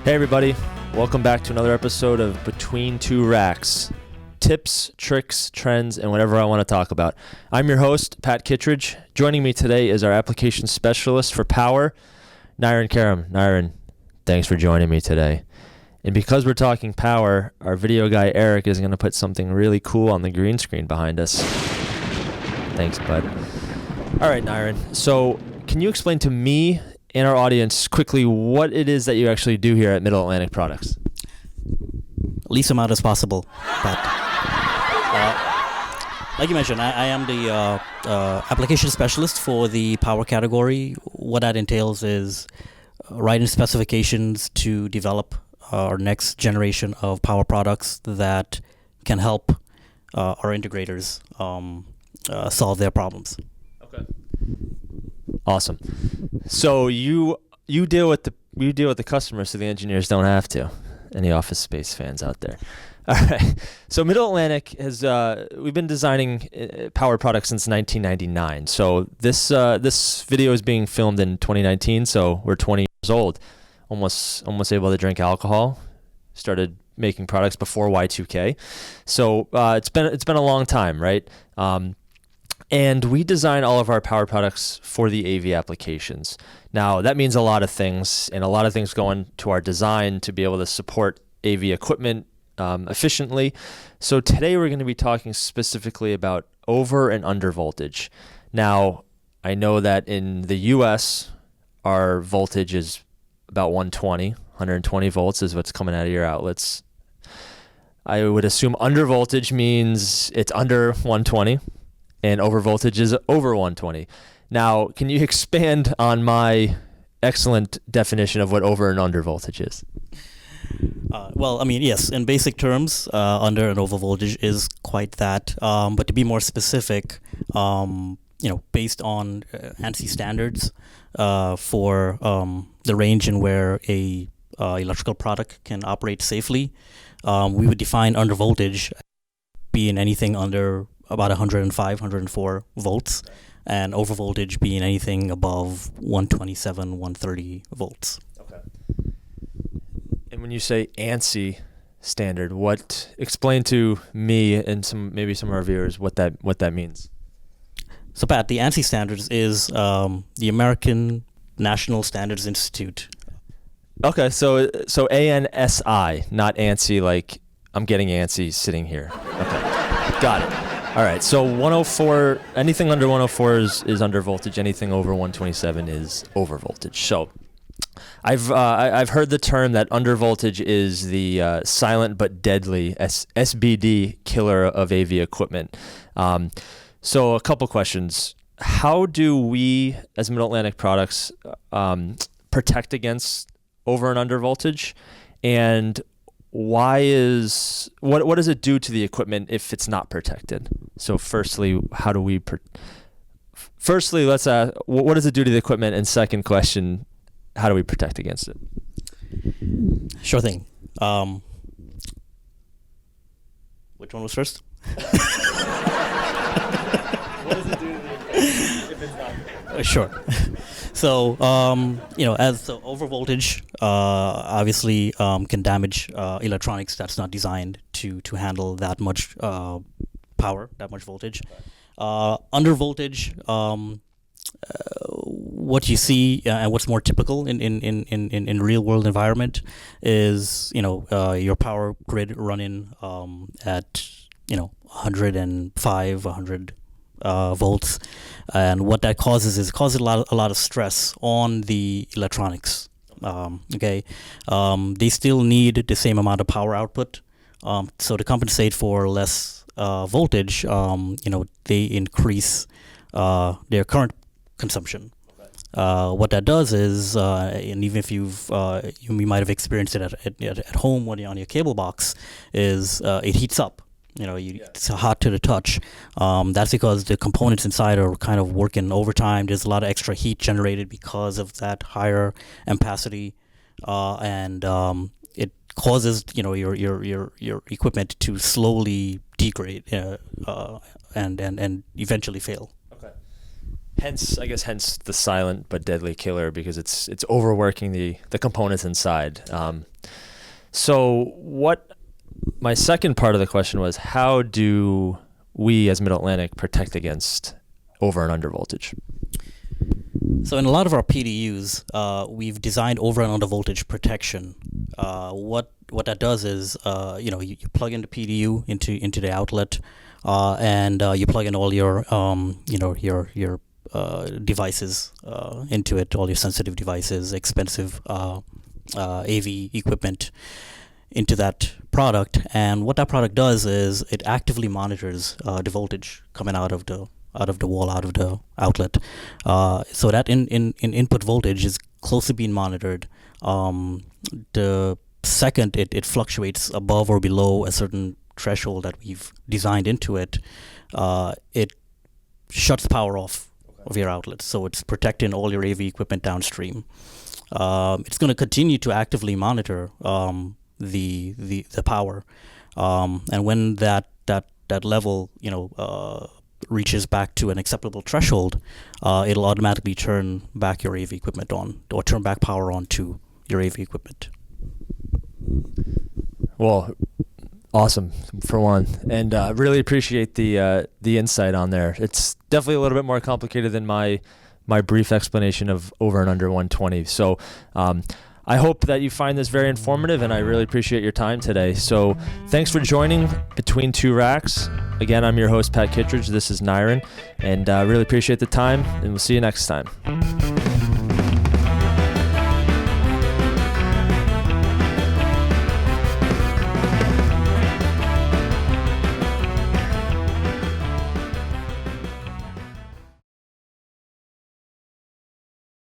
Hey everybody, welcome back to another episode of Between Two Racks. Tips, tricks, trends, and whatever I want to talk about. I'm your host, Pat Kittredge. Joining me today is our application specialist for power, Nairan Karam. Nairan, thanks for joining me today. And because we're talking power, our video guy Eric is going to put something really cool on the green screen behind us. Thanks, bud. All right, Nairan. So can you explain to me and our audience quickly what it is that you actually do here at Middle Atlantic Products? Least amount as possible. But, like you mentioned, I am the application specialist for the power category. What that entails is writing specifications to develop our next generation of power products that can help our integrators solve their problems. Okay. Awesome. So you deal with the customers, so the engineers don't have to. Any Office Space fans out there? All right. So Middle Atlantic has we've been designing power products since 1999. So this video is being filmed in 2019. So we're 20 years old, almost able to drink alcohol. Started making products before Y2K. So it's been a long time, right? And we design all of our power products for the AV applications. Now, that means a lot of things, and a lot of things go into our design to be able to support AV equipment efficiently. So today we're going to be talking specifically about over and under voltage. Now, I know that in the US, our voltage is about 120 volts is what's coming out of your outlets. I would assume under voltage means it's under 120. And over voltage is over 120. Now, can you expand on my excellent definition of what over and under voltage is? Well, I mean, yes, in basic terms, under and over voltage is quite that. But to be more specific, based on ANSI standards for the range in where a electrical product can operate safely, we would define under voltage being anything under about 105, 104 volts, and over voltage being anything above 127, 130 volts. Okay. And when you say ANSI standard, explain to me and maybe some of our viewers what that means. So Pat, the ANSI standards is the American National Standards Institute. Okay, so ANSI, not ANSI like I'm getting antsy sitting here. Okay, got it. All right, so 104, anything under 104 is under voltage. Anything over 127 is over voltage. So I've heard the term that under voltage is the silent but deadly SBD killer of AV equipment. So a couple questions. How do we, as Middle Atlantic Products, protect against over and under voltage? And what does it do to the equipment if it's not protected? So firstly, how do we let's what does it do to the equipment? And second question, how do we protect against it? Sure thing. Which one was first? What does it do to the equipment if it's not? Sure. So, as the over voltage obviously can damage electronics that's not designed to handle that much power, that much voltage. Under voltage, what you see and what's more typical in real world environment is your power grid running at 105, 100 volts, and what that causes is a lot of stress on the electronics. They still need the same amount of power output, so to compensate for less voltage, they increase their current consumption. What that does is, and even if you might have experienced it at home when you're on your cable box, is it heats up. It's hot to the touch. That's because the components inside are kind of working overtime. There's a lot of extra heat generated because of that higher ampacity, and it causes your equipment to slowly degrade and eventually fail. Okay. Hence, I guess, hence the silent but deadly killer, because it's overworking the components inside. So what? My second part of the question was, how do we as Middle Atlantic protect against over and under voltage? So in a lot of our PDUs, we've designed over and under voltage protection. What that does is, you plug in the PDU into the outlet, and you plug in all your your devices into it, all your sensitive devices, expensive AV equipment into that product. And what that product does is it actively monitors the voltage coming out of the wall, out of the outlet, so that in input voltage is closely being monitored. The second it fluctuates above or below a certain threshold that we've designed into it, it shuts power off of your outlet. So it's protecting all your AV equipment downstream. It's going to continue to actively monitor the power, and when that level reaches back to an acceptable threshold, it'll automatically turn back your AV equipment on, or turn back power on to your AV equipment. Well, awesome for one, and really appreciate the insight on there. It's definitely a little bit more complicated than my brief explanation of over and under 120. So I hope that you find this very informative, and I really appreciate your time today. So thanks for joining Between Two Racks. Again, I'm your host, Pat Kittredge. This is Nyron, and really appreciate the time, and we'll see you next time.